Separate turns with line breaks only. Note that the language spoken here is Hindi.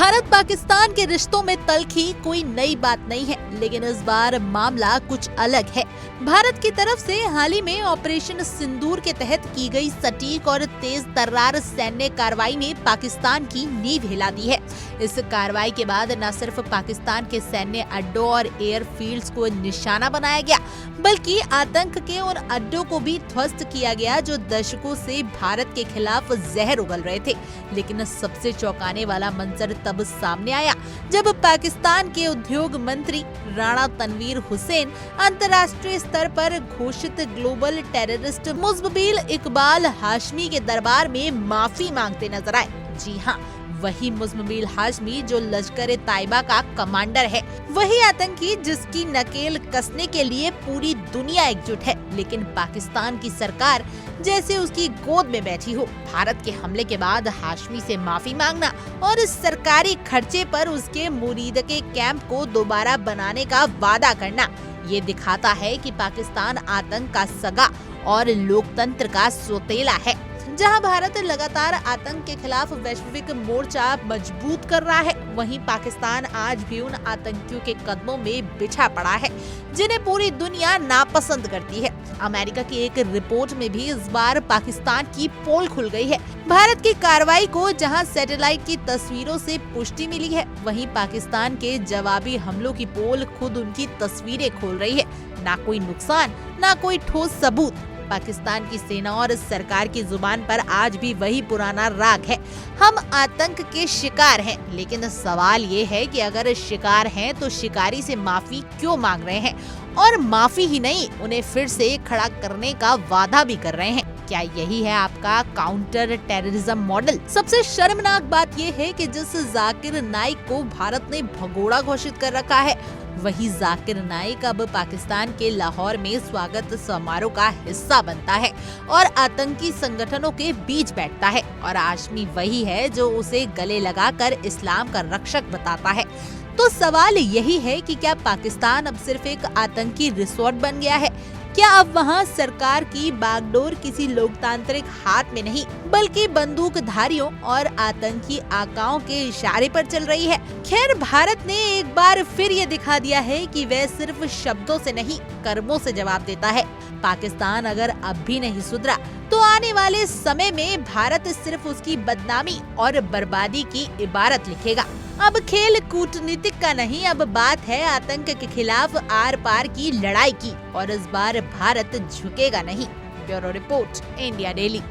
भारत पाकिस्तान के रिश्तों में तल्खी कोई नई बात नहीं है, लेकिन इस बार मामला कुछ अलग है। भारत की तरफ से हाल ही में ऑपरेशन सिंदूर के तहत की गई सटीक और तेज तर्रार सैन्य कार्रवाई ने पाकिस्तान की नींव हिला दी है। इस कार्रवाई के बाद न सिर्फ पाकिस्तान के सैन्य अड्डों और एयरफील्ड्स को निशाना बनाया गया, बल्कि आतंक के उन अड्डों को भी ध्वस्त किया गया जो दशकों से भारत के खिलाफ जहर उगल रहे थे। लेकिन सबसे चौंकाने वाला मंजर तब सामने आया जब पाकिस्तान के उद्योग मंत्री राणा तनवीर हुसैन अंतर्राष्ट्रीय स्तर पर घोषित ग्लोबल टेररिस्ट मुजबिल इकबाल हाशमी के दरबार में माफी मांगते नजर आए। जी हाँ, वही मुजबिल हाशमी जो लश्कर ताइबा का कमांडर है, वही आतंकी जिसकी नकेल कसने के लिए पूरी दुनिया एकजुट है, लेकिन पाकिस्तान की सरकार जैसे उसकी गोद में बैठी हो। भारत के हमले के बाद हाशमी से माफी मांगना और इस सरकारी खर्चे पर उसके मुरीद के कैंप को दोबारा बनाने का वादा करना, ये दिखाता है कि पाकिस्तान आतंक का सगा और लोकतंत्र का सौतेला है। जहां भारत लगातार आतंक के खिलाफ वैश्विक मोर्चा मजबूत कर रहा है, वहीं पाकिस्तान आज भी उन आतंकियों के कदमों में बिछा पड़ा है जिन्हें पूरी दुनिया नापसंद करती है। अमेरिका की एक रिपोर्ट में भी इस बार पाकिस्तान की पोल खुल गई है। भारत की कार्रवाई को जहां सैटेलाइट की तस्वीरों से पुष्टि मिली है, वहीं पाकिस्तान के जवाबी हमलों की पोल खुद उनकी तस्वीरें खोल रही है। ना कोई नुकसान, ना कोई ठोस सबूत। पाकिस्तान की सेना और सरकार की जुबान पर आज भी वही पुराना राग है, हम आतंक के शिकार हैं। लेकिन सवाल ये है कि अगर शिकार हैं तो शिकारी से माफी क्यों मांग रहे हैं, और माफी ही नहीं, उन्हें फिर से खड़ा करने का वादा भी कर रहे हैं। क्या यही है आपका काउंटर टेररिज्म मॉडल? सबसे शर्मनाक बात यह है कि जिस जाकिर नाइक को भारत ने भगोड़ा घोषित कर रखा है, वही जाकिर नाइक अब पाकिस्तान के लाहौर में स्वागत समारोह का हिस्सा बनता है और आतंकी संगठनों के बीच बैठता है। और हाशमी वही है जो उसे गले लगाकर इस्लाम का रक्षक बताता है। तो सवाल यही है कि क्या पाकिस्तान अब सिर्फ एक आतंकी रिसोर्ट बन गया है? क्या अब वहाँ सरकार की बागडोर किसी लोकतांत्रिक हाथ में नहीं, बल्कि बंदूकधारियों और आतंकी आकाओं के इशारे पर चल रही है? खैर, भारत ने एक बार फिर ये दिखा दिया है कि वह सिर्फ शब्दों से नहीं, कर्मों से जवाब देता है। पाकिस्तान अगर अब भी नहीं सुधरा तो आने वाले समय में भारत सिर्फ उसकी बदनामी और बर्बादी की इबारत लिखेगा। अब खेल कूटनीतिक का नहीं, अब बात है आतंक के खिलाफ आर पार की लड़ाई की, और इस बार भारत झुकेगा नहीं। Bureau report, India daily.